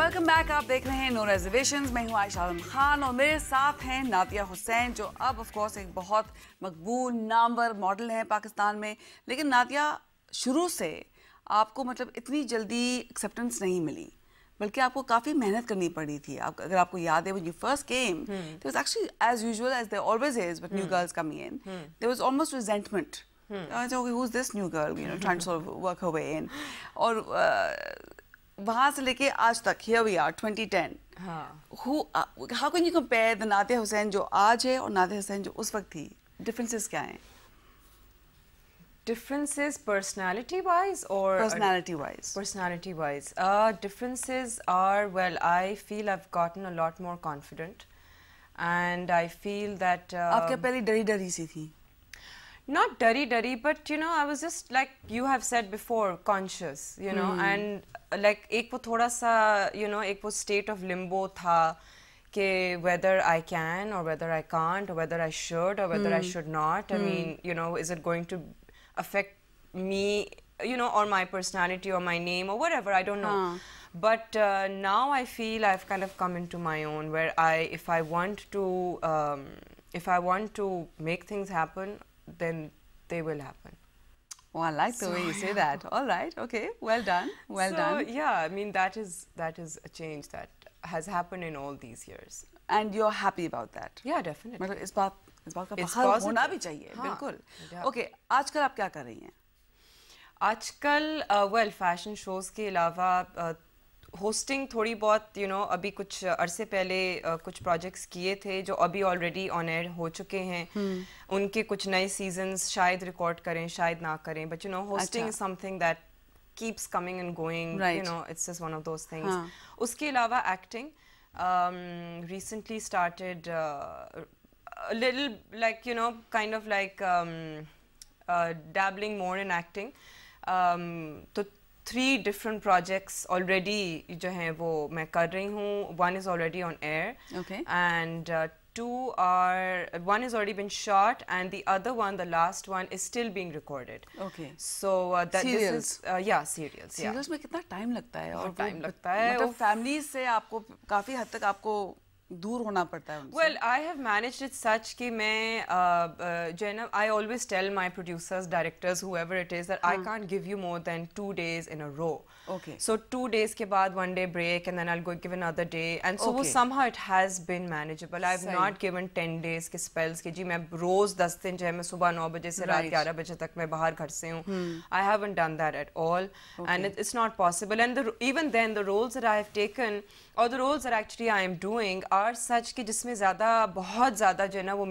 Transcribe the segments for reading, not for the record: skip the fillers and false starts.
Welcome back. आप देख रहे हैं नो रिजर्वेशंस। मैं हूं आयशा आलम खान और मेरे साथ हैं नादिया हुसैन, जो अब ऑफ कोर्स एक बहुत मकबूल नामवर मॉडल हैं पाकिस्तान में। लेकिन नादिया, शुरू से आपको मतलब इतनी जल्दी एक्सेप्टेंस नहीं मिली, बल्कि आपको काफ़ी मेहनत करनी पड़ी थी। अगर आपको याद है, when you first came there was actually as usual as there always is with new girls coming in, there was almost resentment. Okay, who's this new girl? You know, trying to sort of work her way in. और वहाँ से लेके आज तक, here we are, 2010. हाँ. How can you compare the Nadia Hussain जो आज है और नादिया हुसैन जो उस वक्त थी? Differences क्या हैं? Differences personality-wise or? Personality-wise. Personality-wise. Differences are, well, I feel I've gotten a lot more confident, and I feel that. आप क्या पहले डरी सी थी? Not dirty, but you know, I was just like you have said before, conscious, you know, and like एक वो थोड़ा सा, you know, एक वो state of limbo था कि whether I can or whether I can't or whether I should or whether I should not. I mean, you know, is it going to affect me, you know, or my personality or my name or whatever? I don't know. But now I feel I've kind of come into my own, where if I want to make things happen, then they will happen. Oh, I like the way you say that. All right, okay, well done, well done. So yeah, I mean that is a change that has happened in all these years. And you're happy about that? Yeah, definitely. मतलब इस बात का फख्र होना भी चाहिए, बिल्कुल. Okay, आजकल आप क्या कर रही हैं? आजकल well, fashion shows के अलावा होस्टिंग थोड़ी बहुत, यू नो, अभी कुछ अरसे पहले कुछ प्रोजेक्ट्स किए थे जो अभी ऑलरेडी ऑन एयर हो चुके हैं. उनके कुछ नए सीजन्स शायद रिकॉर्ड करें, शायद ना करें, but you know, hosting is something that keeps coming and going, you know, it's just one of those things. उसके अलावा acting, recently started little like, you know, kind of like dabbling more in acting. तो 3 different projects already जो हैं वो मैं कर रही हूँ. One is already on air. Okay. And one has already been shot, and the other one, the last one, is still being recorded. Okay. So serials. This is yeah, serials. Serials में कितना time लगता है? और time लगता है. मतलब family से आपको काफी हद तक आपको दूर होना पड़ता है उनसे. Well, I have managed it such कि मैं जो है ना, I always tell my producers, directors, whoever it is, that I can't give you more than 2 days in a row. Okay. So 2 days के बाद 1 day break, and then I'll go give another day, and so somehow it has been manageable. I've not given 10 days के spells कि जी मैं रोज 10 दिन जो है मैं सुबह 9 बजे से रात 11 बजे तक मैं बाहर घर से हूँ. I haven't done that at all, and it's not possible. And even then, the roles that I have taken, or the roles that actually I am doing, are such कि जिसमें बहुत ज़्यादा जो है ना वो,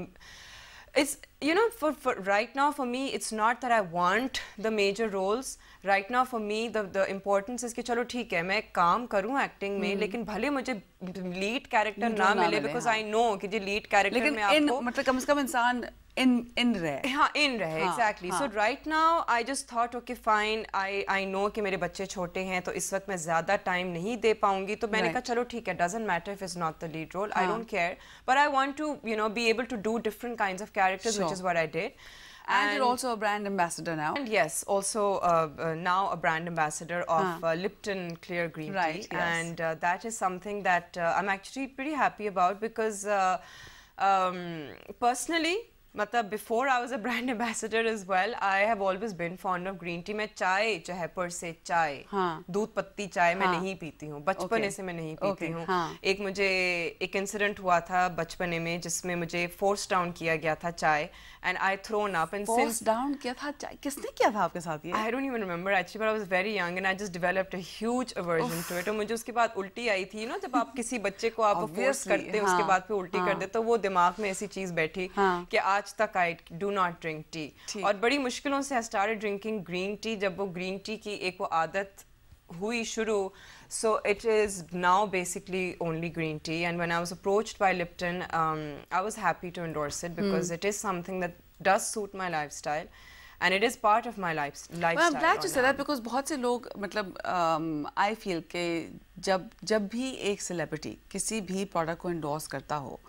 it's, you know, for right now for me it's not that I want the major roles. Right now for me the importance is कि चलो ठीक है मैं काम करूँ एक्टिंग में, लेकिन भले मुझे लीड कैरेक्टर ना मिले, because I know कि जी लीड कैरेक्टर में आपको मतलब कम से कम इंसान इन रहे. हाँ, इन रहे, exactly. So right now I just thought, okay fine, I know कि मेरे बच्चे छोटे हैं तो इस वक्त मैं ज़्यादा टाइम नहीं दे पाऊंगी, तो मैंने कहा चलो ठीक है, doesn't matter if it's not the lead role, I don't care, but I want to, you know, be able to do different kinds of characters, which is what I did. And you're also a brand ambassador now. And yes, also now a brand ambassador of Lipton Clear Green Tea. Right, yes. And that is something that I'm actually pretty happy about, because personally, मतलब before I was a brand ambassador as well, I have always been fond of green tea. मैं चाय जो है पर से चाय, दूध पत्ती चाय मैं नहीं पीती हूँ, बचपने से मैं नहीं पीती हूँ. एक मुझे एक इंसिडेंट हुआ था बचपने में जिसमें मुझे फोर्स डाउन किया गया था चाय, and I thrown up, and force down किया था चाय? किसने किया था आपके साथ ये? I don't even remember actually, but I was very young and I just developed a huge aversion to it. और मुझे उसके बाद उल्टी आई थी, ना, जब आप किसी बच्चे को आप फोर्स करते हैं उसके बाद फिर उल्टी कर देते, तो वो दिमाग में ऐसी चीज बैठी कि आज तक I do not drink tea. और बड़ी मुश्किलों से I started drinking green tea, जब वो green tea की एक वो आदत हुई शुरू. So it is now basically only green tea, and when I was approached by Lipton, I was happy to endorse it, because it is something that does suit my lifestyle, and it is part of my lifestyle. Well, I'm glad to say that, because बहुत से लोग मतलब I feel कि जब भी एक celebrity किसी भी product को endorse करता हो,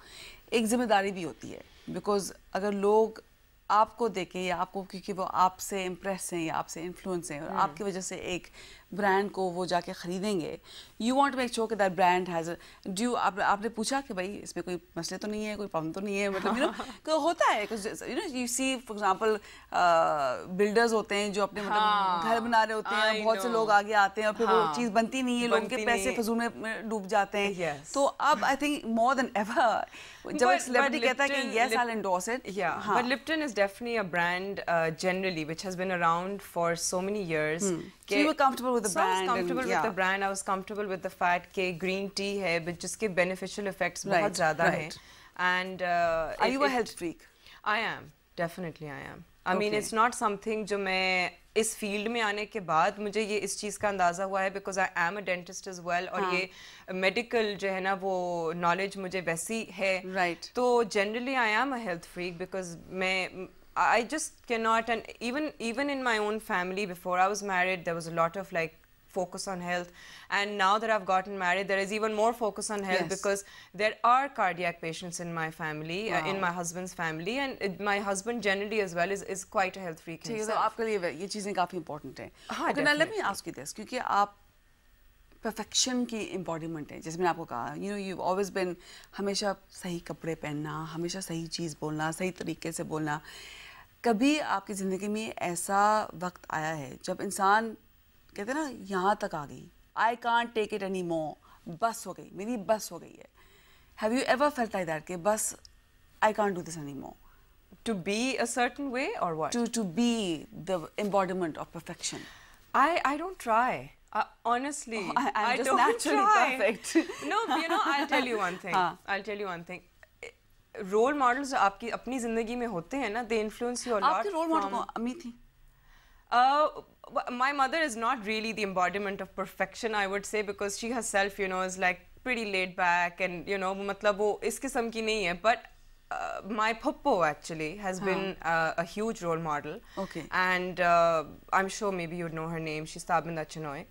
एक जिम्मेदारी भी होती है, because अगर लोग आपको देखे या आपको क्योंकि वो आपसे इम्प्रेस हैं या आपसे इन्फ्लुएंस हैं और आपकी वजह से एक ब्रांड को वो जाके खरीदेंगे, you want to make sure कि दैट ब्रांड हैज ड्यू। आपने पूछा कि भाई इसमें कोई मसले तो नहीं है, कोई प्रॉब्लम तो नहीं है, मतलब यू होता है you see for example builders होते हैं जो अपने मतलब घर बना रहे होते हैं, बहुत से लोग आगे आते हैं और फिर वो चीज़ बनती नहीं है, लोगों के पैसे फजूल में डूब जाते हैं। तो अब I think more than ever जब एक सेलिब्रिटी कहता है कि yes I'll endorse it, but Lipton is definitely a brand generally which has been around for so many years. So you were comfortable with the brand? I was comfortable with the brand. I was comfortable with the fact कि green tea है, but जिसके beneficial effects बहुत ज़्यादा हैं. And are you a health freak? I am, definitely I am. I mean it's not something जो मैं इस field में आने के बाद मुझे ये इस चीज़ का अंदाज़ा हुआ है because I am a dentist as well और ये मेडिकल जो है ना वो नॉलेज मुझे वैसी है राइट तो generally I am a health freak because मैं I just cannot and even in my own family before I was married there was a lot of like focus on health and now that I've gotten married there is even more focus on health because there are cardiac patients in my family in my husband's family and my husband generally as well is quite a health freak himself. तो आपके लिए ये चीज़ें काफ़ी important हैं. Okay, now let me ask you this क्योंकि आप perfection की embodiment है जैसे मैंने आपको कहा you've always been हमेशा सही कपड़े पहनना, हमेशा सही चीज़ बोलना, सही तरीके से बोलना. कभी आपकी ज़िंदगी में ऐसा वक्त आया है जब इंसान कहते हैं ना यहाँ तक आ गई, I can't take it any more, बस हो गई, मेरी बस हो गई है. Have you ever felt like that कि बस I can't do this any more? To be a certain way or what? To be the embodiment of perfection. I don't try. Honestly, I'm just naturally perfect. No, I'll tell you one thing. I'll tell you one thing. Role models आपकी अपनी जिंदगी में होते हैं ना, they influence you a lot. आपकी role model अम्मी थी? My mother is not really the embodiment of perfection, I would say, because she herself, is like pretty laid back and, मतलब वो इस किस्म की नहीं है. But my puppo actually has been a huge role model. Okay. And I'm sure maybe you'd know her name. She's Tabinda Chinoy.